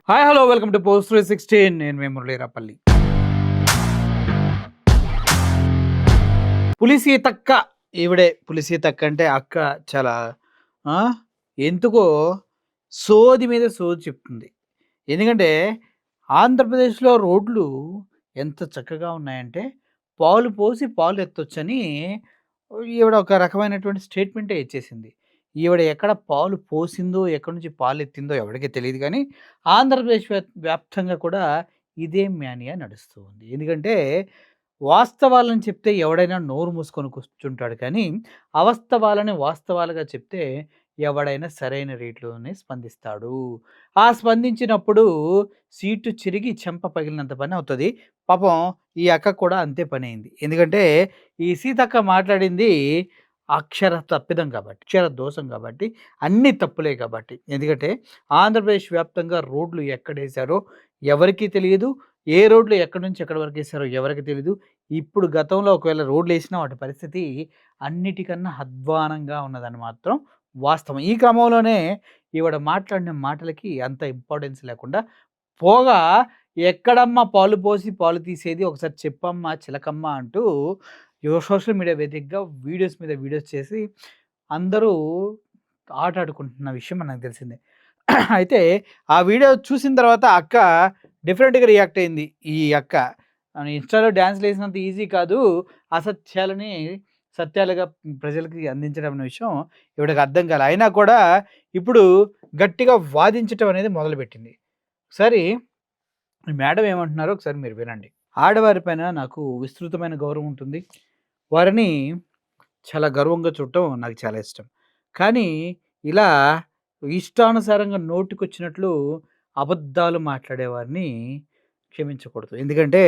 Hi hello welcome to post 316. నేను మీ మురళీరాపల్లి. పులిసీతక్క ఈవిడే. పులిసీతక్క అంటే అక్క చాలా ఆ, ఎందుకో సోది మీద సోది చెప్తుంది. ఎందుకంటే ఆంధ్రప్రదేశ్లో రోడ్లు ఎంత చక్కగా ఉన్నాయంటే పాలు పోసి పాలు ఎత్తొచ్చని ఈవిడ ఒక రకమైనటువంటి స్టేట్మెంటే ఇచ్చేసింది. ఈవిడ ఎక్కడ పాలు పోసిందో, ఎక్కడి నుంచి పాలు ఎత్తిందో ఎవరికీ తెలీదు కానీ ఆంధ్రప్రదేశ్ వ్యాప్తంగా కూడా ఇదే మేనియా నడుస్తూ ఉంది. ఎందుకంటే వాస్తవాలను చెప్తే ఎవడైనా నోరు మూసుకొని కూర్చుంటాడు కానీ, అవాస్తవాలని వాస్తవాలుగా చెప్తే ఎవడైనా సరైన రేట్లోనే స్పందిస్తాడు. ఆ స్పందించినప్పుడు సీటు చిరిగి చెంప పగిలినంత పని అవుతది. పాపం ఈ అక్కకు కూడా అంతే పనయింది. ఎందుకంటే ఈ సీతక్క మాట్లాడింది అక్షర తప్పిదం కాబట్టి, అక్షర దోషం కాబట్టి, అన్నీ తప్పులే కాబట్టి. ఎందుకంటే ఆంధ్రప్రదేశ్ వ్యాప్తంగా రోడ్లు ఎక్కడేశారో ఎవరికీ తెలియదు. ఏ రోడ్లు ఎక్కడి నుంచి ఎక్కడి వరకు ఏశారో ఎవరికీ తెలీదు. ఇప్పుడు గతంలో ఒకవేళ రోడ్లేసినా వాటి పరిస్థితి అన్నిటికన్నా అధ్వానంగా ఉన్నదని మాత్రం వాస్తవం. ఈ క్రమంలోనే ఈవిడ మాట్లాడిన మాటలకి అంత ఇంపార్టెన్స్ లేకుండా పోగా ఎక్కడమ్మా పాలు పోసి పాలు తీసేది ఒకసారి చెప్పమ్మా చిలకమ్మ అంటూ సోషల్ మీడియా వేదికగా వీడియోస్ మీద వీడియోస్ చేసి అందరూ ఆటాడుకుంటున్న విషయం మనకు తెలిసిందే. అయితే ఆ వీడియో చూసిన తర్వాత అక్క డిఫరెంట్‌గా రియాక్ట్ అయింది. ఈ అక్క ఇన్‌స్టాలో డాన్స్‌లు ఏసినంత ఈజీ కాదు. అసత్యాలని సత్యాలుగా ప్రజలకి అందించడం అనే విషయం ఈవిడకి అర్థం కాలే. అయినా కూడా ఇప్పుడు గట్టిగా వాదించటం అనేది మొదలుపెట్టింది. ఒకసారి ఈ మేడం ఏమంటున్నారో ఒకసారి మీరు వినండి. ఆడవారి పైన నాకు విస్తృతమైన గౌరవం ఉంటుంది. వారిని చాలా గర్వంగా చూడటం నాకు చాలా ఇష్టం. కానీ ఇలా ఇష్టానుసారంగా నోటికొచ్చినట్లు అబద్ధాలు మాట్లాడేవారిని క్షమించకూడదు. ఎందుకంటే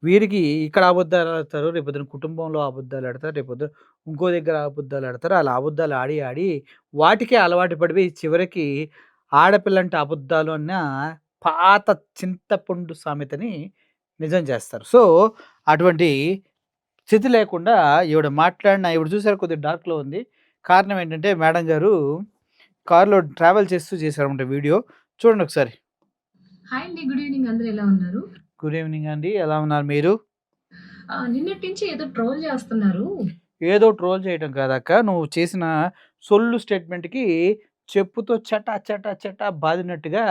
వీరికి ఇక్కడ అబద్ధాలు ఆడతారు. రేపొద్దున కుటుంబంలో అబద్ధాలు ఆడతారు. రేపొద్దున ఇంకో దగ్గర అబద్ధాలు ఆడతారు. అలా అబద్ధాలు ఆడి, ఆడి వాటికే అలవాటు పడిపోయి చివరికి ఆడపిల్లంటే అబద్ధాలు అన్న పాత చింతపండు సామెతని నిజం చేస్తారు. సో, అటువంటి స్థితి లేకుండా ఈవిడ చూసారా కొద్దిగా డార్క్‌లో ఉంది. కారణం ఏంటంటే మేడం గారు కార్‌లో ట్రావెల్ చేస్తూ చేశారన్నమాట వీడియో. చూడండి ఒకసారి. హాయ్ అండి. Good evening. అందరూ ఎలా ఉన్నారు? గుడ్ ఈవెనింగ్ అండి. ఎలా ఉన్నారు మీరు? నిన్నటి నుంచి ఏదో ట్రోల్ చేస్తున్నారు. ఏదో ట్రోల్ చేయటం కాదక్క. నువ్వు చేసిన సొల్లు స్టేట్మెంట్‌కి చెప్పుతో చటా, చటా, చటా బాదినట్టుగా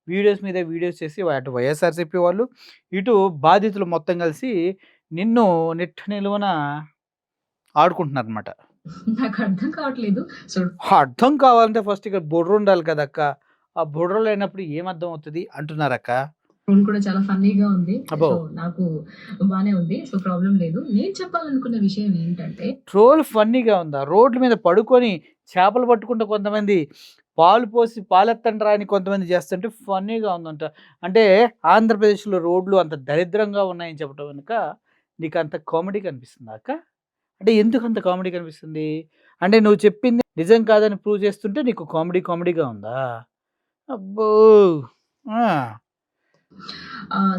వీడియోస్ మీద వీడియోస్ చేసి అటు వైఎస్ఆర్‌సీపీ వాళ్ళు, ఇటు బాధితులు మొత్తం కలిసి నిన్ను నిట్ట నిలువున ఆడుకుంటున్నారన్నమాట. నాకు అర్థం కావట్లేదు. సో, అర్థం కావాలంటే ఫస్ట్ ఇక్కడ బుర్రుండాలి కదక్క! ఆ బుర్ర లేనప్పుడు ఏం అర్థం అవుతది అంటున్నారక్క. ట్రోల్ కూడా చాలా ఫన్నీగా ఉంది. అబ్బో! సో, నాకు బానే ఉంది. సో, ప్రాబ్లమ్ లేదు. నేను చెప్పాలనుకున్న విషయం ఏంటంటే ట్రోల్ ఫన్నీగా ఉందా? రోడ్ల మీద పడుకొని చేపలు పట్టుకుంటూ కొంతమంది పాలు పోసి పాలెత్తండ్రా అని కొంతమంది చేస్తుంటే ఫన్నీగా ఉందంట. అంటే ఆంధ్రప్రదేశ్‌లో రోడ్లు అంత దరిద్రంగా ఉన్నాయని చెప్పడం వెనుక నీకంత కామెడీగా అనిపిస్తుందా అక్క? అంటే ఎందుకంత కామెడీ కనిపిస్తుంది? అంటే నువ్వు చెప్పింది నిజం కాదని ప్రూవ్ చేస్తుంటే నీకు కామెడీగా ఉందా? అబ్బో! ఆ!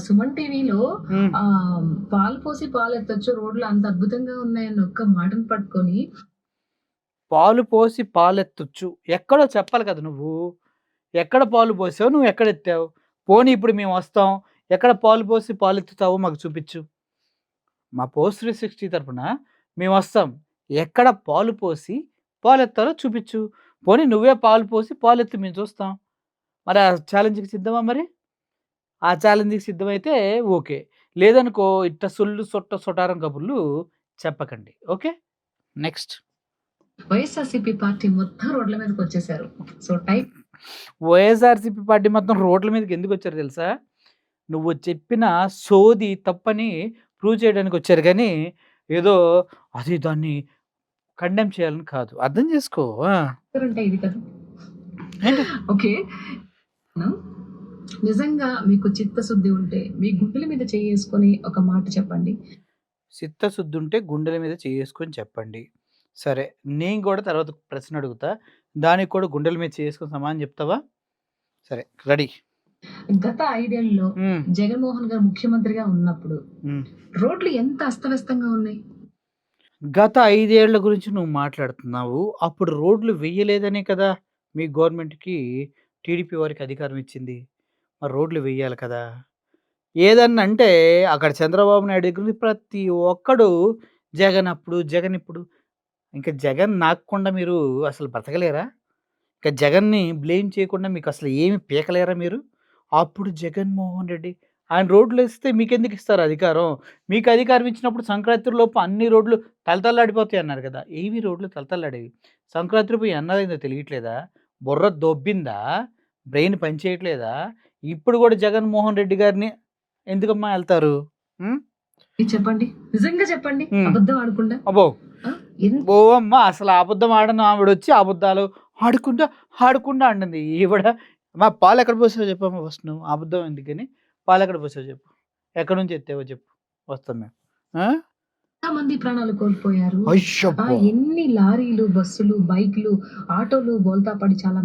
సుమన్ టీవీలో హ్మ్. పాలు పోసి పాలెత్తొచ్చు రోడ్లు అంత అద్భుతంగా ఉన్నాయన్న ఒక్క మాటను పట్టుకొని పాలు పోసి పాలెత్తొచ్చు. ఎక్కడో చెప్పాలి కదా నువ్వు. ఎక్కడ పాలు పోసావు? నువ్వు ఎక్కడెత్తావు? పోనీ ఇప్పుడు మేమొస్తాం. ఎక్కడ పాలు పోసి పాలెత్తుతావో మాకు చూపిచ్చు. మా పోస్ట్ 360 తరపున మేమొస్తాం. ఎక్కడ పాలు పోసి పాలెత్తాలో చూపిచ్చు. పోనీ నువ్వే పాలు పోసి పాలెత్తు మేము చూస్తాం. మరి ఆ ఛాలెంజ్‌కి సిద్ధమా మరి? ఆ ఛాలెంజ్‌కి సిద్ధమైతే ఓకే. లేదనుకో ఇట్ట సొల్లు సొట్ట సొటారం కబుర్లు చెప్పకండి. ఓకే. నెక్స్ట్. వైఎస్ఆర్‌సీపీ పార్టీ మొత్తం రోడ్ల మీదకొచ్చేసారు. సో, టైం వైఎస్ఆర్‌సీపీ పార్టీ మొత్తం రోడ్ల మీదకి ఎందుకొచ్చారో తెలుసా? నువ్వు చెప్పిన సోది తప్పని ప్రూవ్ చేయడానికొచ్చారు గానీ, ఏదో అది దాన్ని కండెమ్ చేయాలని కాదు. అర్థం చేసుకో. ఆ! అంటే ఇది కదా! ఏంటి? ఓకే. నిజంగా మీకు చిత్తశుద్ధి ఉంటే మీ గుండెల మీద చెయ్యేసుకొని ఒక మాట చెప్పండి. చిత్తశుద్ధుంటే గుండెల మీద చేసుకొని చెప్పండి. సరే. నేను గూడా తర్వాత ప్రశ్న అడుగుతా. దానికి కూడా గుండెల మీద చేసుకొని సమాధానం చెప్తావా? సరే. రెడీ. గత 5 ఏళ్లలో హ్మ్. జగన్మోహన్ గారు ముఖ్యమంత్రిగా ఉన్నప్పుడు హ్మ్. రోడ్లు ఎంత అస్తవ్యస్తంగా ఉన్నాయి. గత 5 ఏళ్ల గురించి నువ్వు మాట్లాడుతున్నావు. అప్పుడు రోడ్లు వెయ్యలేదనే కదా మీ గవర్నమెంట్‌కి టీడీపీ వారికి అధికారం ఇచ్చింది. మరి రోడ్లు వేయాలి కదా! ఏదన్నా అంటే అక్కడ చంద్రబాబు నాయుడు దగ్గర నుంచి ప్రతి ఒక్కడు జగన్ అప్పుడు, జగన్ ఇప్పుడు. ఇంక జగన్ నాకకుండా మీరు అసలు బ్రతకలేరా? ఇక జగన్‌ని బ్లేమ్ చేయకుండా మీకసలు ఏమి పీకలేరా మీరు? అప్పుడు జగన్‌మోహన్ రెడ్డి ఆయన రోడ్లేస్తే మీకెందుకిస్తారు అధికారం? మీకు అధికారం ఇచ్చినప్పుడు సంక్రాంతిలోపు అన్ని రోడ్లు తళతళలాడిపోతాయన్నారు కదా! ఏవి రోడ్లు తళతళలాడేవి? సంక్రాంతిలోపు ఎన్నడైందో తెలియట్లేదా? బుర్ర దొబ్బిందా? బ్రెయిన్ పని చేయట్లేదా? ఇప్పుడు గూడా జగన్‌మోహన్ రెడ్డి గారిని ఎందుకమ్మా ఎళ్తారు? హ్మ్. ఇది చెప్పండి. నిజంగా చెప్పండి. హ్మ్. అబద్ధం ఆడకుండా. అబ్బో! ఆ! ఎంత ఓ అమ్మ అసలు అబద్ధం ఆడని ఆవిడొచ్చి అబద్ధాలు ఆడుకుంటా, ఆడుకుంటా అంటుంది. ఈవిడ అమ్మా పాలెక్కడ పోసావో చెప్పమ్మా ఫస్ట్ నువ్వు? అబద్ధం ఎందుకని? పాలెక్కడ పోసావో చెప్పు? ఎక్కడి నుంచి ఎత్తావో చెప్పు? వస్తాం మేము. ఆ! మంది ప్రాణాలు కోల్పోయారు. అయ్యబ్బో! ఎన్ని లారీలు, బస్సులు, బైక్‌లు, ఆటోలు బోల్తా పడి చాలా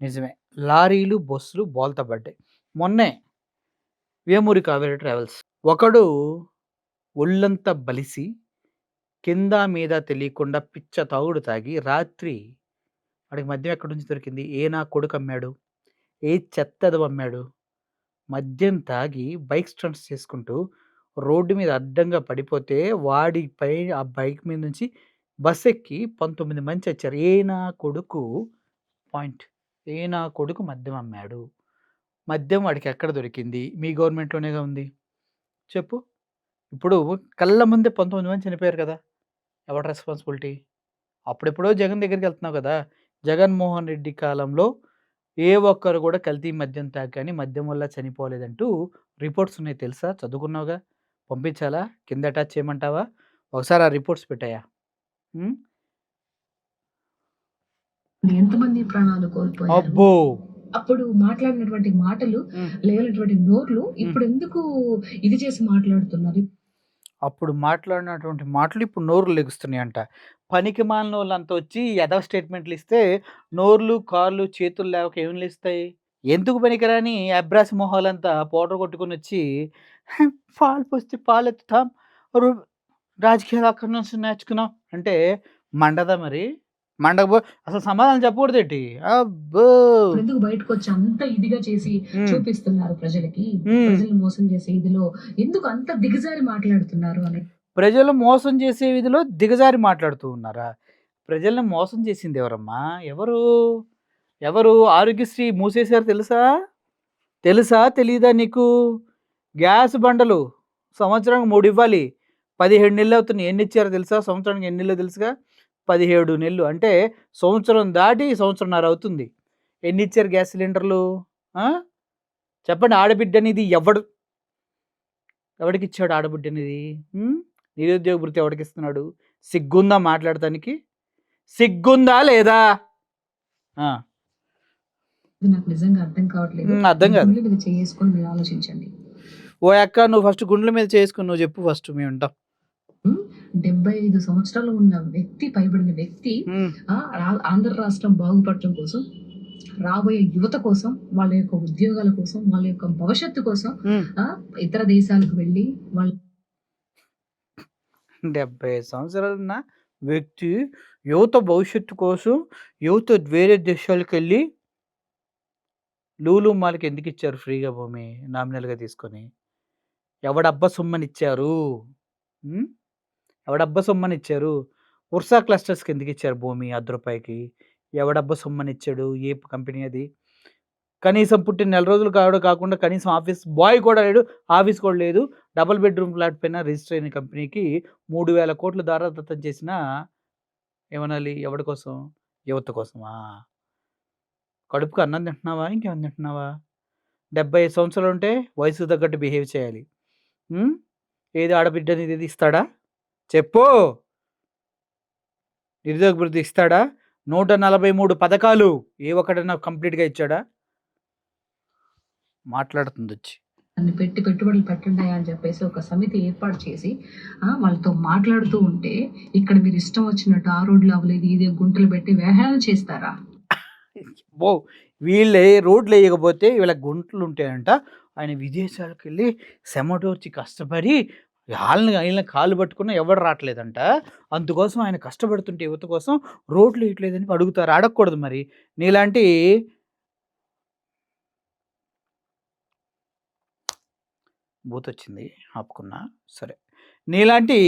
నిజమే. లారీలు, బస్సులు బోల్తా పడ్డాయి. మొన్నే వేమూరి కావేరి ట్రావెల్స్. ఒకడు ఒళ్ళంతా బలిసి కింద మీద తెలియకుండా పిచ్చ తాగుడు తాగి రాత్రి వాడికి మద్యం ఎక్కడి నుంచి దొరికింది? ఏ నా కొడుకమ్మాడు? ఏ చెత్తెదవమ్మాడు? మద్యం తాగి బైక్ స్టంట్స్ చేసుకుంటూ రోడ్డు మీద అడ్డంగా పడిపోతే వాడిపై ఆ బైక్ మీద నుంచి బస్సెక్కి 19 మంది చచ్చారు. ఏ నా కొడుకు పాయింట్. ఏ నా కొడుకు మద్యం అమ్మాడు. మద్యం వాడికి ఎక్కడ దొరికింది? మీ గవర్నమెంట్‌లోనేగా ఉంది. చెప్పు. ఇప్పుడు కళ్ళ ముందే 19 మంది చనిపోయారు కదా! ఎవడి రెస్పాన్సిబిలిటీ? అప్పుడెప్పుడో జగన్ దగ్గరికెళ్తున్నావు కదా! జగన్‌మోహన్ రెడ్డి కాలంలో ఏ ఒక్కరు కూడా కల్తీ మద్యం తాగి కానీ, మద్యం వల్ల చనిపోలేదంటూ రిపోర్ట్స్ ఉన్నాయి తెలుసా? చదువుకున్నావుగా? పంపించాలా? కింద అటాచ్ చేయమంటావా? ఒకసారి ఆ రిపోర్ట్స్ పెట్టయ్యా. హ్మ్. ఎంతమంది ప్రాణాలు కోల్పోయారు. అబ్బో! అప్పుడు మాట్లాడినటువంటి మాటలు, హ్మ్. లేనటువంటి నోర్లు హ్మ్. ఇప్పుడెందుకు ఇది చేసి మాట్లాడుతున్నారు? అప్పుడు మాట్లాడినటువంటి మాటలు ఇప్పుడు నోరులు లెగుస్తున్నాయంట. పనికిమాలినోళ్ళంతా వచ్చి ఎదవ స్టేట్మెంట్లు ఇస్తే నోర్లు, కాళ్ళు, చేతులు లేవక ఏం లేస్తాయి? ఎందుకు పనికిరాని అబ్రాసి మొహాలంతా పౌడర్ కొట్టుకొనొచ్చి పాలు పోస్తే పాలెత్తుతాం. రు రాజకీయాలు అక్కడి నుంచి నేర్చుకున్నాం అంటే మండదా మరి? మండకపో అసలు సమాధానం చెప్పకూడదేటి? అబ్బో! ఇప్పుడెందుకు బయటకొచ్చి అంత ఇదిగా చేసి హ్మ్. చూపిస్తున్నారు ప్రజలకి? హ్మ్. ప్రజల్ని మోసం చేసే ఇదిలో ఎందుకు అంత దిగజారి మాట్లాడుతున్నారు అని. ప్రజలు మోసం చేసే విధిలో దిగజారి మాట్లాడుతూ ఉన్నారా? ప్రజల్ని మోసం చేసింది ఎవరమ్మా? ఎవరు? ఎవరు? ఆరోగ్యశ్రీ మూసేశారు తెలుసా? తెలుసా? తెలీదా నీకు? గ్యాస్ బండలు సంవత్సరానికి 3 ఇవ్వాలి. 17 నెలలు అవుతున్నాయి. ఎన్నిచ్చారో తెలుసా? సంవత్సరానికి ఎన్ని నెల్లో తెలుసుగా? 17 నెలలు. అంటే సంవత్సరం దాటి సంవత్సరంన్నర అవుతుంది. ఎన్నిచ్చారు గ్యాస్ సిలిండర్లు? ఆ! చెప్పండి ఆడబిడ్డనిది ఎవడికిచ్చాడు ఆడబిడ్డనిది? హ్మ్. నిరుద్యోగ భృతి ఎవడికిస్తున్నాడు? సిగ్గుందా మాట్లాడటానికి? సిగ్గుందా లేదా? ఆ! ఇది నాకు నిజంగా అర్థం కావట్లేదు. అర్థం కాదు. గుండెల మీద చేసుకొని మీరు ఆలోచించండి. ఓయ్ అక్క నువ్వు ఫస్ట్ గుండెల మీద చేసుకొని నువ్వు చెప్పు ఫస్ట్ మేము వింటాం. హ్మ్. 75 సంవత్సరాలు ఉన్న వ్యక్తి, పైబడిన వ్యక్తి హ్మ్. ఆంధ్ర రాష్ట్రం బాగుపడటం కోసం, రాబోయే యువత కోసం, వాళ్ళ యొక్క ఉద్యోగాల కోసం, వాళ్ళ యొక్క భవిష్యత్తు కోసం హ్మ్. ఇతర దేశాలకు వెళ్ళి వాళ్ళు 70 సంవత్సరాలున్న వ్యక్తి యువత భవిష్యత్తు కోసం యువత వేరే దేశాలకెళ్ళి లూలు మాల్‌కి ఎందుకిచ్చారు ఫ్రీగా భూమి నామినల్‌గా తీసుకొని? ఎవడబ్బా సొమ్మనిచ్చారు? హ్మ్. ఎవడబ్బా సొమ్మనిచ్చారు? ఉర్సా క్లస్టర్స్‌కి ఎందుకిచ్చారు భూమి రూ. 1 ఎవడబ్బా సొమ్మనిచ్చాడు? ఏ కంపెనీ అది? కనీసం పుట్టిన నెల రోజులు కాకుండా కనీసం ఆఫీస్ బాయ్ కూడా లేడు. ఆఫీస్ కూడా లేదు. డబుల్ బెడ్‌రూమ్ ఫ్లాట్ పైన రిజిస్టర్ అయిన కంపెనీకి 3000,00,00,000 దారాదత్తం చేసిన ఏమనాలి? ఎవడి కోసం? యువత కోసమా? కడుపుకి అన్నం తింటున్నావా? ఇంకేమన్నా తింటున్నావా? 75 సంవత్సరాలుంటే వయసుకు తగ్గట్టు బిహేవ్ చేయాలి. హ్మ్. ఏది ఆడబిడ్డని ఇది ఇస్తాడా? చెప్పు. నిరుద్యోగ భృతి ఇస్తాడా? 143 పథకాలు ఏ ఒక్కటైనా కంప్లీట్‌గా ఇచ్చాడా? మాట్లాడుతుందొచ్చి. దాన్ని పెట్టి పెట్టుబడులు పెట్టండి అని చెప్పేసి ఒక సమితి ఏర్పాటు చేసి వాళ్ళతో మాట్లాడుతూ ఉంటే, ఇక్కడ మీరు ఇష్టం వచ్చినట్టు ఆ రోడ్లు అవ్వలేదు, ఇదే గుంటలు పెట్టి వేహాలు చేస్తారా? అబ్బో! వీళ్ళే రోడ్లెయ్యకపోతే వీళ్ళకి గుంటలుంటాయంట. ఆయన విదేశాలకెళ్ళి చెమటోర్చి కష్టపడి ఈళ్ళని కాళ్ళు పట్టుకున్నా ఎవడు రాట్లేదంట. అందుకోసం ఆయన కష్టపడుతుంటే యువత కోసం రోడ్లెయట్లేదని అడుగుతారు. అడగకూడదు మరి. నీలాంటి బూతొచ్చింది. ఆపుకున్నా. సరే. నీలాంటి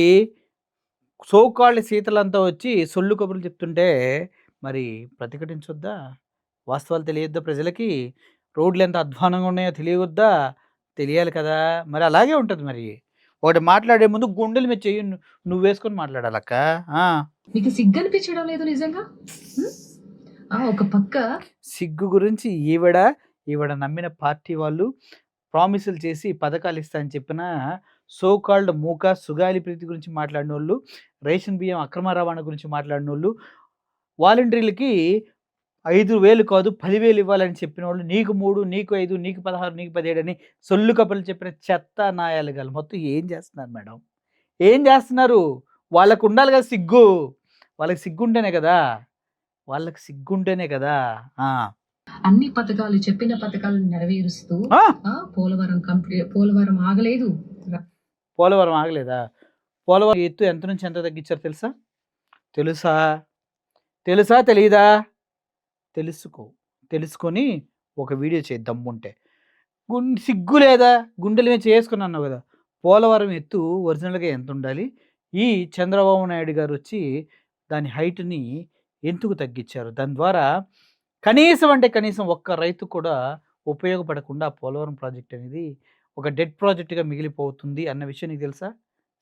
సో కాల్డ్ సీతలంతా వచ్చి సొల్లు కబుర్లు చెప్తుంటే మరి ప్రతిఘటించొద్దా? వాస్తవాలు తెలియొద్దా ప్రజలకి? రోడ్లెంత అధ్వానంగా ఉన్నాయో తెలియవద్దా? తెలియాలి కదా! మరి అలాగే ఉంటది మరి. ఒకటి మాట్లాడే ముందు గుండెల మీద చెయ్యి నువ్వేసుకొని మాట్లాడాలక్కా. ఆ! మీకు సిగ్గనిపించడం లేదు నిజంగా? హ్మ్. ఒక పక్క సిగ్గు గురించి ఈవిడ నమ్మిన పార్టీ వాళ్ళు ప్రామిసులు చేసి పథకాలిస్తా అని చెప్పిన సో కాల్డ్ మూక, సుగాలి ప్రీతి గురించి మాట్లాడినోళ్ళు, రేషన్ బియ్యం అక్రమ రవాణా గురించి మాట్లాడినోళ్ళు, వాలంటీర్లకి 5,000 కాదు 10,000 ఇవ్వాలని చెప్పినోళ్ళు, నీకు 3, నీకు 5, నీకు 16, నీకు 17 అని సొల్లు కబుర్లు చెప్పిన చెత్త నాయాలుగాలు మొత్తం ఏం చేస్తున్నారు మేడం? ఏం చేస్తున్నారు? వాళ్ళకుండాలి కదా సిగ్గు. వాళ్ళకి సిగ్గుంటేనే కదా! వాళ్ళకి సిగ్గుంటేనే కదా! ఆ! అన్ని పథకాలు చెప్పిన పథకాలను నెరవేరుస్తూ ఆ! పోలవరం ఆగలేదు. పోలవరం ఆగలేదా? పోలవరం ఎత్తు ఎంత నుంచి ఎంత తగ్గించారో తెలుసా? తెలుసా? తెలుసా? తెలీదా? తెలుసుకో. తెలుసుకొని ఒక వీడియో చేయి దమ్ముంటే. సిగ్గు లేదా? గుండెల మీద చేసుకొని అన్నావు గదా! పోలవరం ఎత్తు ఒరిజినల్‌గా ఎంతుండాలి? ఈ చంద్రబాబు నాయుడు గారొచ్చి దాని హైట్‌ని ఎందుకు తగ్గిచ్చారు? దాని ద్వారా కనీసం అంటే కనీసం ఒక్క రైతు కూడా ఉపయోగపడకుండా ఆ పోలవరం ప్రాజెక్ట్ అనేది ఒక డెడ్ ప్రాజెక్ట్‌గా మిగిలిపోతుంది అన్న విషయం నీకు తెలుసా?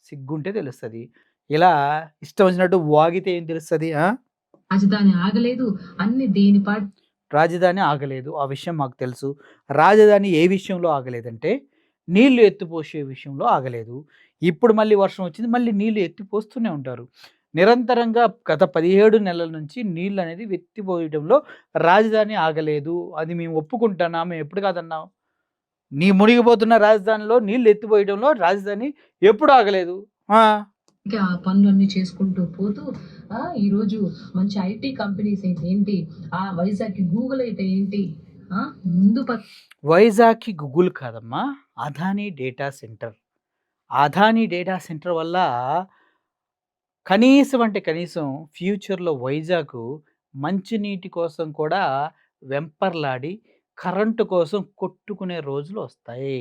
సిగ్గుంటే తెలుస్తది. ఇలా ఇష్టం వచ్చినట్టు వాగితే ఏం తెలుస్తది? ఆ! రాజధాని ఆగలేదు. అన్ని దేని పాట్ రాజధాని ఆగలేదు. ఆ విషయం మాకు తెలుసు. రాజధాని ఏ విషయంలో ఆగలేదంటే, నీళ్లు ఎత్తిపోసే విషయంలో ఆగలేదు. ఇప్పుడు మళ్ళీ వర్షం వచ్చింది. మళ్ళీ నీళ్లు ఎత్తిపోస్తూనే ఉంటారు. నిరంతరంగా గత 17 నెలల నుంచి నీళ్లనేది ఎత్తిపోయడంలో రాజధాని ఆగలేదు. అది మేము ఒప్పుకుంటున్నాం. మేము ఎప్పుడు కాదన్నాం. నీ మునిగిపోతున్న రాజధానిలో నీళ్లు ఎత్తిపోయడంలో రాజధాని ఎప్పుడు ఆగలేదు. ఆ! ఆ పనులన్నీ చేసుకుంటూ పోతూ ఈరోజు మంచి ఐటీ కంపెనీస్ అయితే ఏంటి, వైజాగ్‌కి గూగుల్ అయితే ఏంటి, ఆ! ముందు ప వైజాగ్‌కి గూగుల్ కాదమ్మా. Adani data centre. Adani data centre వల్ల కనీసం అంటే కనీసం ఫ్యూచర్‌లో వైజాగ్ మంచినీటి కోసం కూడా వెంపర్లాడి, కరెంటు కోసం కొట్టుకునే రోజులొస్తాయి.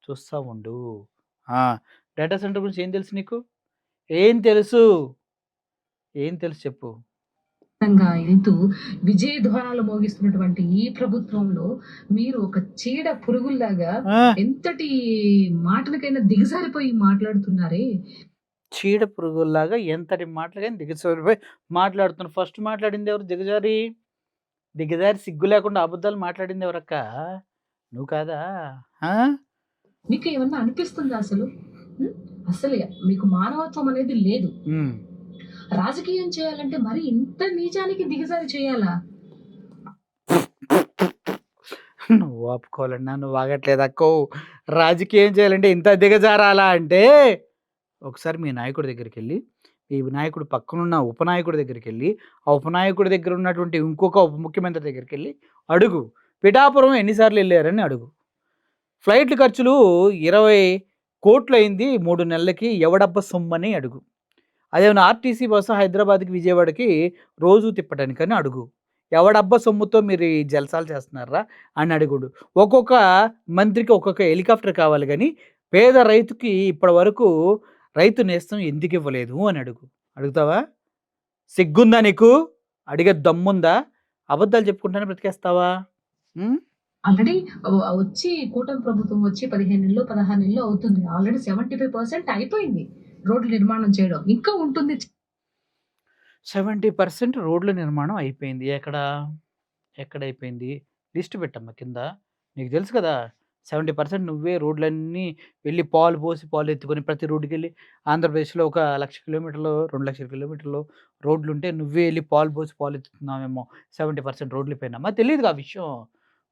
చూస్తా ఉండు. ఆ! డేటా సెంటర్ గురించి ఏం తెలుసు నీకు? ఏం తెలుసు? ఏం తెలుసు చెప్పు? విధంగా ఎళ్తూ విజయ ధ్వానాలు మోగిస్తున్నటువంటి ఈ ప్రభుత్వంలో మీరు ఒక చీడ పురుగుల్లాగా ఆ! ఎంతటి మాటలకైనా దిగజారిపోయి మాట్లాడుతున్నారే! చీడ పురుగుల్లాగా ఎంతటి మాటలుగాని దిగజారిపోయి మాట్లాడుతున్నారు. ఫస్ట్ మాట్లాడింది ఎవరు దిగజారి? దిగజారి సిగ్గు లేకుండా అబద్ధాలు మాట్లాడింది ఎవరక్కా? నువ్వు కాదా? ఆ! మీకు ఏమన్నా అనిపిస్తుందా అసలు? హ్మ్. అసలు మీకు మానవత్వం అనేది లేదు. హ్మ్. రాజకీయం చేయాలంటే మరి ఇంత నీచానికి దిగజారి చేయాలా? నువ్వు ఒప్పుకోవాలన్నా నువ్వు ఆగట్లేదక్కో. రాజకీయం చేయాలంటే ఇంత దిగజారాలా అంటే, ఒకసారి మీ నాయకుడి దగ్గరికెళ్ళి, ఈ నాయకుడు పక్కనున్న ఉపనాయకుడి దగ్గరికెళ్ళి, ఆ ఉపనాయకుడి దగ్గర ఉన్నటువంటి ఇంకొక ఉప ముఖ్యమంత్రి దగ్గరికెళ్ళి అడుగు. పిఠాపురం ఎన్ని సార్లు ఎళ్లారని అడుగు. ఫ్లైట్‌ల ఖర్చులు 20,00,00,000 అయింది 3 నెలలకి ఎవడబ్బా సొమ్మని అడుగు. అదేమన్నా ఆర్‌టీసీ బస్సు హైదరాబాద్‌కి, విజయవాడకి రోజు తిప్పడానికని అడుగు. ఎవడబ్బా సొమ్ముతో మీరు ఈ జల్సాలు చేస్తున్నార్రా అని అడుగుడు. ఒక్కొక్క మంత్రికి ఒక్కొక్క హెలికాప్టర్ కావాలి గానీ, పేద రైతుకి ఇప్పటి వరకు రైతు నేస్తం ఎందుకివ్వలేదు అని అడుగు. అడుగుతావా? సిగ్గుందా నీకు? అడిగే దమ్ముందా? అబద్ధాలు చెప్పుకుంటూనే బ్రతికేస్తావా? హ్మ్. ఆల్రెడీ వచ్చి కూటమి ప్రభుత్వం వచ్చి 15 నెల్లో, 16 నెల్లో అవుతుంది. ఆల్రెడీ 75% అయిపోయింది. రోడ్లు నిర్మాణం చేయడం. ఇంకా ఉంటుంది. 70% రోడ్ల నిర్మాణం అయిపోయింది. ఎక్కడ? ఎక్కడైపోయింది? లిస్ట్ పెట్టమ్మా కింద. నీకు తెలుసు కదా! 70% నువ్వే రోడ్లన్నీ వెళ్లి పాలు పోసి, పాలెత్తుకొని ప్రతి రోడ్డుకెళ్ళి ఆంధ్రప్రదేశ్‌లో ఒక 1,00,000 కిలోమీటర్లు, 2,00,000 కిలోమీటర్లు రోడ్లుంటే నువ్వే ఎళ్లి పాలు పోసి, పాలెత్తుతున్నావేమో 70% రోడ్ల పైన. మాకు తెలీదుగా ఆ విషయం.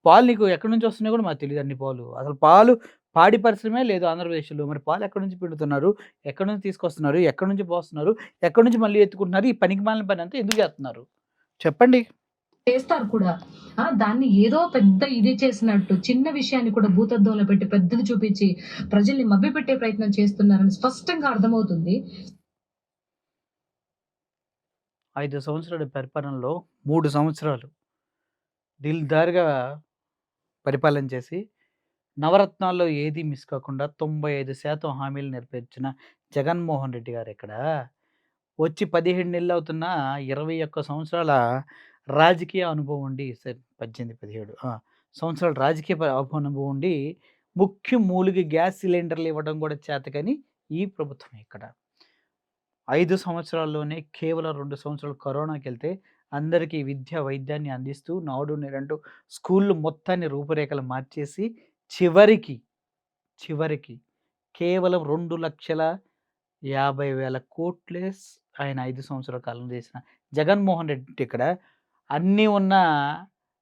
పాలు నీకు ఎక్కడి నుంచి వస్తున్నాయో కూడా మాకు తెలీదు అన్ని పాలు. అసలు పాలు పాడి పరిశ్రమే లేదు ఆంధ్రప్రదేశ్‌లో. మరి పాలు ఎక్కడి నుంచి పిండుతున్నారు? ఎక్కడి నుంచి తీసుకొస్తున్నారు? ఎక్కడి నుంచి పోస్తున్నారు? ఎక్కడి నుంచి మళ్ళీ ఎత్తుకుంటున్నారు? ఈ పనికిమాలిన పనంతా ఎందుకు చేస్తున్నారు? చెప్పండి. చేస్తారు కూడా. దాన్ని ఏదో పెద్ద ఇది చేసినట్టు, చిన్న విషయాన్ని కూడా భూతద్దంలో పెట్టి పెద్దది చూపించి, ప్రజల్ని మభ్యపెట్టే ప్రయత్నం చేస్తున్నారని స్పష్టంగా అర్థమవుతుంది. 5 సంవత్సరాల పరిపాలనలో 3 సంవత్సరాలు దిల్‌దార్‌గా పరిపాలన చేసి, నవరత్నాల్లో ఏది మిస్ కాకుండా 95% హామీలు నెరవేర్చిన జగన్మోహన్ రెడ్డి గారెక్కడ? వచ్చి 17 నెలలవుతున్నా 21 సంవత్సరాల రాజకీయ అనుభవం ఉండి 18, 17 సంవత్సరాల రాజకీయ అనుభవం ఉండి ముఖ్య మూలిగ గ్యాస్ సిలిండర్‌లు ఇవ్వడం కూడా చేతకాని ఈ ప్రభుత్వం ఇక్కడ. 5 సంవత్సరాల్లోనే కేవలం 2 సంవత్సరాలు కరోనాకెళ్తే అందరికీ విద్య, వైద్యాన్ని అందిస్తూ నాడు నేడంటూ స్కూల్‌లు మొత్తాన్ని రూపురేఖలు మార్చేసి చివరికి, చివరికి కేవలం 2,50,000 కోట్లే ఆయన 5 సంవత్సరాల కాలంలో చేసిన జగన్మోహన్ రెడ్డి ఇక్కడ అన్నీ ఉన్న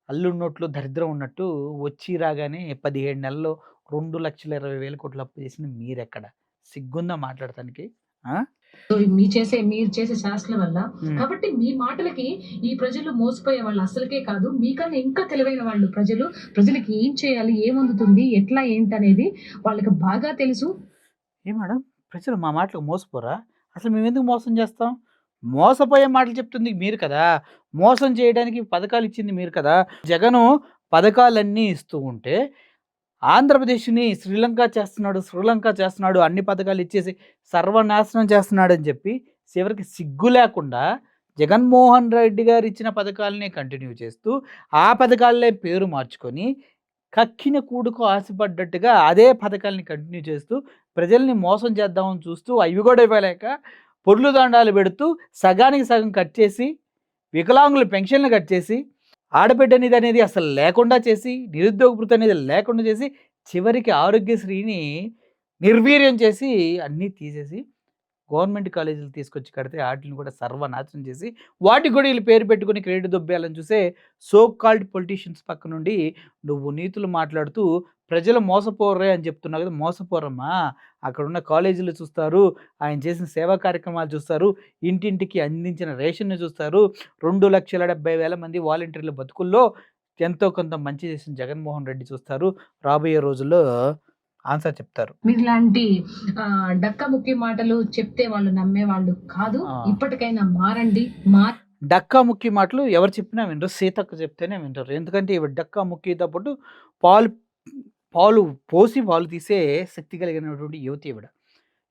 అల్లుడి నోట్లో దరిద్రం ఉన్నట్టు వచ్చి రాగానే 17 నెలల్లో 2,20,000 కోట్లు అప్పు చేసింది మీరెక్కడ? సిగ్గుందా మాట్లాడటానికి? ఆ! సో, మీరు చేసే శాసనల వల్ల కాబట్టి మీ మాటలకి ఈ ప్రజలు మోసపోయే వాళ్ళు అసలుకే కాదు. మీకన్నా ఇంకా తెలివైన వాళ్ళు ప్రజలకి ఏం చేయాలి? ఏమందుతుంది? ఎట్లా ఏంటనేది వాళ్ళకి బాగా తెలుసు. మేడం ప్రజలు మా మాటలకు మోసపోరా? అసలు మేమెందుకు మోసం చేస్తాం? మోసపోయే మాటలు చెప్తుంది మీరు కదా! మోసం చేయడానికి పథకాలు ఇచ్చింది మీరు కదా! జగను పథకాలన్నీ ఇస్తూ ఉంటే ఆంధ్రప్రదేశ్‌ని శ్రీలంక చేస్తున్నాడు అన్ని పథకాలు ఇచ్చేసి సర్వనాశనం చేస్తున్నాడని చెప్పి చివరికి సిగ్గు లేకుండా జగన్మోహన్ రెడ్డి గారు ఇచ్చిన పథకాలనే కంటిన్యూ చేస్తూ ఆ పథకాలనే పేరు మార్చుకొని కక్కిన కూడుకు ఆశపడ్డట్టుగా అదే పథకాల్ని కంటిన్యూ చేస్తూ ప్రజల్ని మోసం చేద్దామని చూస్తూ అవి కూడా ఇవ్వలేక పొర్లు దండాలు పెడుతూ సగానికి సగం కట్ చేసి వికలాంగుల పెన్షన్లు కట్ చేసి ఆడబిడ్డ నిధి అనేది అసలు లేకుండా చేసి నిరుద్యోగ భృతి అనేది లేకుండా చేసి చివరికి ఆరోగ్యశ్రీని నిర్వీర్యం చేసి అన్నీ తీసేసి గవర్నమెంట్ కాలేజీలు తీసుకొచ్చి కడితే వాటిని కూడా సర్వనాశనం చేసి వాటికి కూడా వీళ్ళు పేరు పెట్టుకుని క్రెడిట్ దొబ్బేయాలని చూసే సో కాల్డ్ పొలిటీషియన్స్ పక్క నుండి నువ్వు నీతులు మాట్లాడుతూ ప్రజలు మోసపోర్రే అని చెప్తున్నావు కదా, మోసపోరమ్మా. అక్కడ ఉన్న కాలేజీలు చూస్తారు, ఆయన చేసిన సేవా కార్యక్రమాలు చూస్తారు, ఇంటింటికి అందించిన రేషన్ని చూస్తారు, 2,70,000 మంది వాలంటీర్ల బతుకుల్లో ఎంతో కొంత మంచి చేసిన జగన్మోహన్ రెడ్డి చూస్తారు. రాబోయే రోజుల్లో ఆన్సర్ చెప్తారు. మీలాంటి డక్కా ముక్కి మాటలు చెప్తే వాళ్ళు నమ్మేవాళ్ళు కాదు. ఇప్పటికైనా మారండి. డక్కా ముక్కి మాటలు ఎవరు చెప్పినా వినరు. సీతక్క చెప్తేనే వింటారు. ఎందుకంటే ఈవిడ డక్కా ముక్కేటప్పుడు పాలు పాలు పోసి పాలు తీసే శక్తి కలిగినటువంటి యువతి ఈవిడ.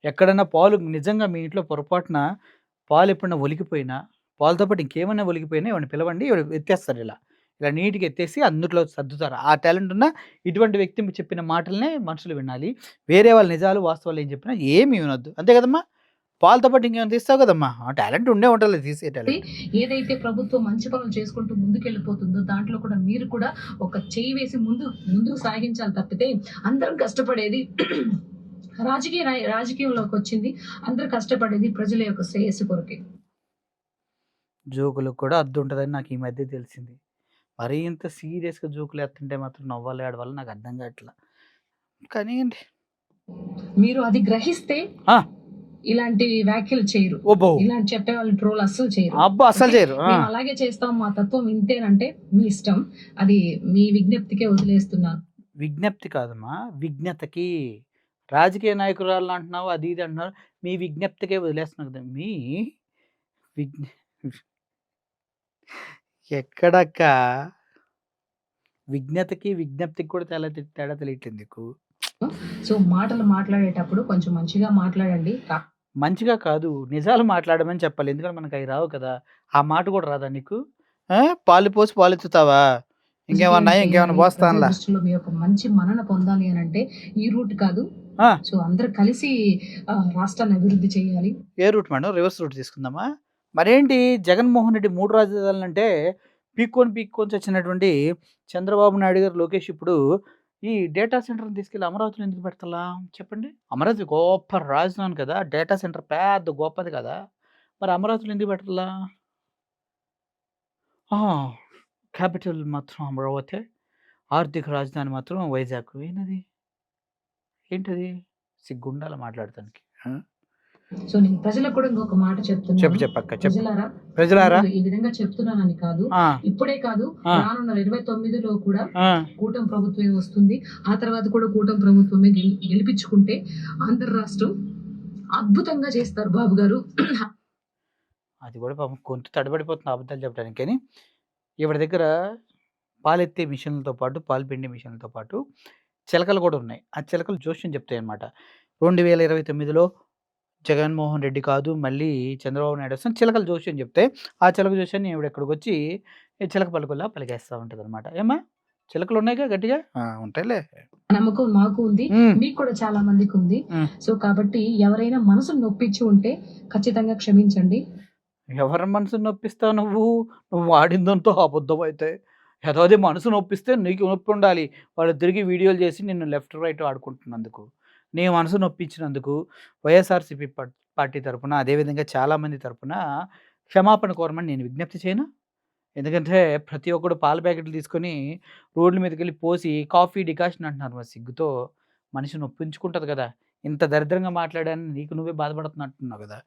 ఎక్కడన్నా పాలు నిజంగా మీ ఇంట్లో పొరపాటున పాలు ఎప్పుడన్నా ఒలికిపోయినా, పాలతో పాటు ఇంకేమన్నా ఒలికిపోయినా ఈవిడని పిలవండి. ఈవిడ ఎత్తేస్తారు ఇలా. ఇలా నీట్‌గా ఎత్తేసి అందులో సర్దుతారు. ఆ టాలెంట్ ఉన్న ఇటువంటి వ్యక్తి చెప్పిన మాటలనే మనుషులు వినాలి. వేరే వాళ్ళ నిజాలు, వాస్తవాలు ఏం చెప్పినా ఏమి వినొద్దు. అంతే కదమ్మా! పాలతో పాటు ఇంకేమైనా తీస్తావు కదమ్మా! ఆ టాలెంట్ ఉండే ఉంటది తీసే టాలెంట్. ఏదైతే ప్రభుత్వం మంచి పనులు చేసుకుంటూ ముందుకెళ్ళిపోతుందో దాంట్లో కూడా మీరు కూడా ఒక చెయ్యి వేసి ముందుకు సాగించాలి తప్పితే అందరం కష్టపడేది రాజకీయంలోకి వచ్చింది. అందరూ కష్టపడేది ప్రజల యొక్క శ్రేయస్సు కొరకే. జోకులకు కూడా అర్థం ఉంటదని నాకు ఈ మధ్య తెలిసింది. మరీ ఇంత సీరియస్‌గా జోకులు ఎత్తుంటే మాత్రం నవ్వాలో ఏడవాలో నాకు అర్థం కావట్లా. కానీయండి. మీరు అది గ్రహిస్తే ఆ! ఇలాంటి వ్యాఖ్యలు చేయరు. ఓబ్బో! ఇలాంటి చెప్పే వాళ్ళు ట్రోల్ అస్సలు చేయరు. అబ్బా! అస్సలు చేయరు. మేము అలాగే చేస్తాం. మా తత్వం ఇంతేనంటే మీ ఇష్టం. అది మీ విజ్ఞప్తికే వదిలేస్తున్నాను. విజ్ఞప్తి కాదమ్మా. విజ్ఞతకి. రాజకీయ నాయకురాలను అంటున్నావు, అది ఇది అంటున్నారు. మీ విజ్ఞప్తికే వదిలేస్తున్నావు కదా! మీ విజ్ఞ ఎక్కడక్క విజ్ఞతకి, విజ్ఞప్తికి కూడా తేడా తెలియట్లేదు నీకు. సో, మాటలు మాట్లాడేటప్పుడు కొంచెం మంచిగా మాట్లాడండి. మంచిగా కాదు, నిజాలు మాట్లాడమని చెప్పాలి. ఎందుకంటే మనకయి రావు కదా! ఆ మాట కూడా రాదా నీకు? పాలు పోసి పాలెత్తుతావా? ఇంకేమన్నా పోస్తానులా. దృష్టిలో మీ యొక్క మంచి మన్నన పొందాలి అనంటే ఈ రూట్ కాదు. సో, అందరూ కలిసి రాష్ట్రాన్ని అభివృద్ధి చేయాలి. ఏ రూట్ మేడం? రివర్స్ రూట్ తీసుకుందామా? మరేంటి జగన్మోహన్ రెడ్డి 3 రాజధానులంటే పీక్కొని చచ్చినటువంటి చంద్రబాబు నాయుడు గారు, లోకేష్ ఇప్పుడు ఈ డేటా సెంటర్‌ని తీసుకెళ్ళి అమరావతిలో ఎందుకు పెడతలా? చెప్పండి. అమరావతి గొప్ప రాజధాని కదా! డేటా సెంటర్ పెద్ద గొప్పది కదా! మరి అమరావతిలో ఎందుకు పెట్టాలా? క్యాపిటల్ మాత్రం అమరావతి, ఆర్థిక రాజధాని మాత్రం వైజాగ్. ఏంటది? సిగ్గుండాలి మాట్లాడటానికి. సో, నేను ప్రజలకు కూడా ఇంకొక మాట చెప్తున్నాను. చెప్పక్క చెప్పు. ప్రజలారా ఈ విధంగా చెప్తున్నానని కాదు. ఇప్పుడే కాదు, రానున్న 29లో కూడా కూటమి ప్రభుత్వమే వస్తుంది. ఆ తర్వాత కూడా కూటమి ప్రభుత్వమే గెలిపించుకుంటే ఆంధ్ర రాష్ట్రం అద్భుతంగా చేస్తారు బాబు గారు. అది కూడా పాపం గొంతు తడబడిపోతుంది అబద్ధాలు చెప్పడానికి. కానీ ఈవిడ దగ్గర పాలెత్తే మిషన్లతో పాటు, పాలు పిండే మిషన్లతో పాటు చిలకలు కూడా ఉన్నాయి. ఆ చిలకలు జోస్యం చెప్తాయన్నమాట. 2029లో జగన్మోహన్ రెడ్డి కాదు, మళ్ళీ చంద్రబాబు నాయుడు వస్తాను చిలకలు జోస్యం చెప్తే, ఆ చిలక జోస్యాన్ని ఈవిడ ఇక్కడికొచ్చి ఈ చిలక పలుకుల్లా పలికేస్తా ఉంటదనమాట. ఏమ్మా? చిలకలున్నాయిగా గట్టిగా? ఆ! ఉంటాయిలే. నమ్మకం మాకు ఉంది. హ్మ్. మీకు కూడా చాలా మందికి ఉంది. హ్మ్. సో, కాబట్టి ఎవరైనా మనసును నొప్పించి ఉంటే ఖచ్చితంగా క్షమించండి. ఎవరి మనసుని నొప్పిస్తావు నువ్వు? నువ్వు వాడిందంతా అబద్ధమైతే. ఎదవది మనసు నొప్పిస్తే నీకు నొప్పుండాలి. వాళ్ళు తిరిగి వీడియోలు చేసి నిన్ను లెఫ్ట్, రైట్ ఆడుకుంటున్నందుకు. నీ మనసు నొప్పించినందుకు వైఎస్ఆర్‌సీపీ పార్టీ తరపున, అదేవిధంగా చాలామంది తరపున క్షమాపణ కోరమని నేను విజ్ఞప్తి చేయనా? ఎందుకంటే ప్రతి ఒక్కడు పాల ప్యాకెట్లు తీసుకొని రోడ్ల మీదకెళ్ళి పోసి కాఫీ డికాషన్ అంటున్నారు. మరి సిగ్గుతో మనిషి నొప్పించుకుంటది కదా! ఇంత దరిద్రంగా మాట్లాడానని నీకు నువ్వే బాధపడుతున్నట్టున్నావు కదా!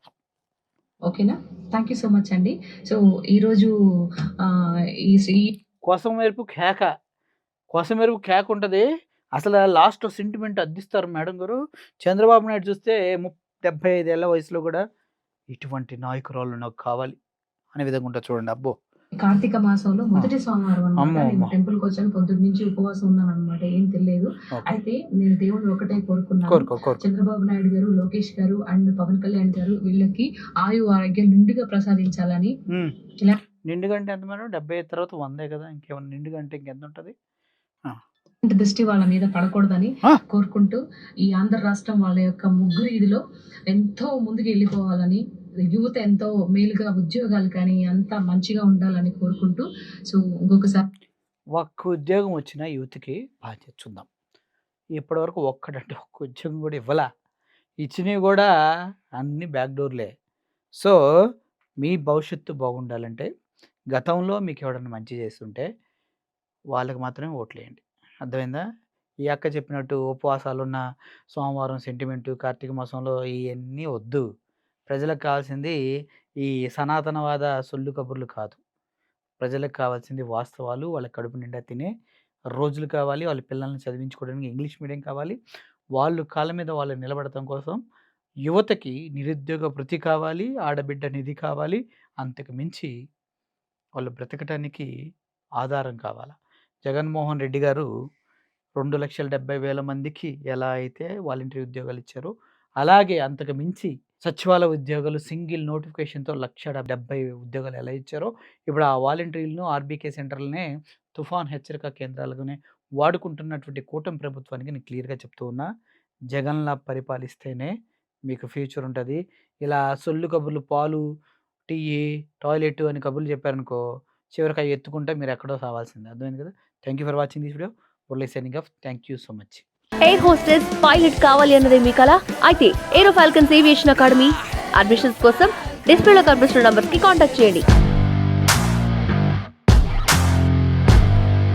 ఓకేనా? థాంక్ యూ సో మచ్ అండి. సో, ఈరోజు ఈ కొసమెరుపు కేక. కొసమెరుపు కేకుంటది. అసల లాస్ట్‌లో సెంటిమెంట్ అద్దిస్తారు మేడం గారు. చంద్రబాబు నాయుడు చూస్తే 75 ఏళ్ల వయసులో గూడా ఇటువంటి నాయకురాలు నాకు కావాలి అనే విధంగా ఉంటది చూడండి. అబ్బో! కార్తీక మాసంలో ఆ! మొదటి సోమవారం అన్నమాట. అమ్మో! నేను అమ్మో! టెంపుల్‌కొచ్చాను. పొద్దున్నుంచి ఉపవాసం ఉన్నానన్నమాట. ఏం తినలేదు. ఓకే. అయితే నేను దేవుడిని ఒకటే కోరుకున్నాను. కోరుకో. చంద్రబాబు నాయుడు గారు, లోకేష్ గారు అండ్ పవన్ కళ్యాణ్ గారు వీళ్ళకి ఆరోగ్యం నిండుగా ప్రసాదించాలని. హ్మ్. ఇలా నిండుగా అంటే ఎంత మేడం? 75 తర్వాత 100 కదా! ఇంకేమన్నా నిండుగా అంటే ఇంకెంతుంటది? ఆ! ఇలాంటి దృష్టి వాళ్ళ మీద పడకూడదని ఆ! కోరుకుంటూ, ఈ ఆంధ్ర రాష్ట్రం వాళ్ళ యొక్క ముగ్గురు ఇదిలో ఎంతో ముందుకు వెళ్ళిపోవాలని, యువత ఎంతో మేలుగా ఉద్యోగాలు కానీ అంతా మంచిగా ఉండాలని కోరుకుంటూ, సో ఇంకొకసారి ఒక్క ఉద్యోగం వచ్చిన యూత్‌కి బాధ్యత చూద్దాం. ఇప్పటివరకు ఒక్కటంటే ఒక్క ఉద్యోగం గూడా ఇవ్వలా. ఇచ్చినవి గూడా అన్నీ బ్యాక్ డోర్‌లే. సో, మీ భవిష్యత్తు బాగుండాలంటే గతంలో మీకెవడన్నా మంచి చేసుంటే వాళ్ళకి మాత్రమే ఓట్లేయండి. అర్థమైందా? ఈ అక్క చెప్పినట్టు ఉపవాసాలున్న సోమవారం సెంటిమెంటు, కార్తీక మాసంలో ఇయన్నీ వద్దు. ప్రజలకు కావాల్సింది ఈ సనాతనవాద సొల్లు కబుర్లు కాదు. ప్రజలకు కావాల్సింది వాస్తవాలు, వాళ్ళ కడుపు నిండా తినే రోజులు కావాలి. వాళ్ళ పిల్లల్ని చదివించుకోవడానికి ఇంగ్లీష్ మీడియం కావాలి. వాళ్ళు కాళ్ళ మీద వాళ్ళు నిలబడటం కోసం యువతకి నిరుద్యోగ భృతి కావాలి, ఆడబిడ్డ నిధి కావాలి. అంతకు మించి వాళ్ళు బ్రతకటానికి ఆధారం కావాలా. జగన్మోహన్ రెడ్డి గారు 2,70,000 మందికి ఎలా అయితే వాలంటరీ ఉద్యోగాలు ఇచ్చారో, అలాగే అంతకు మించి సచివాలయ ఉద్యోగాలు సింగిల్ నోటిఫికేషన్‌తో 1,70,000 ఉద్యోగాలు ఎలా ఇచ్చారో, ఇప్పుడు ఆ వాలంటీర్లను ఆర్బీకే సెంటర్‌లనే తుఫాన్ హెచ్చరిక కేంద్రాలుగానే వాడుకుంటున్నటువంటి కూటమి ప్రభుత్వానికి నేను క్లియర్‌గా చెప్తూ ఉన్నా. జగన్‌లా పరిపాలిస్తేనే మీకు ఫ్యూచర్ ఉంటది. ఇలా సొల్లు కబుర్లు పాలు, టీయి, టాయిలెట్ అని కబుర్లు చెప్పారనుకో, చివరికి అయి ఎత్తుకుంటే మీరెక్కడో సావాల్సిందే. అర్థమైంది కదా! Thank you for watching this video. Murali signing off. Thank you so much. Air hostess pilot కావాలి అన్నదే మీ కల అయితే ఏరో ఫాల్కన్స్ ఏవియేషన్ అకాడమీ అడ్మిషన్స్ కోసం డిస్ప్లేలో కనిపిస్తున్న నంబర్స్ కి కాంటాక్ట్ చేయండి.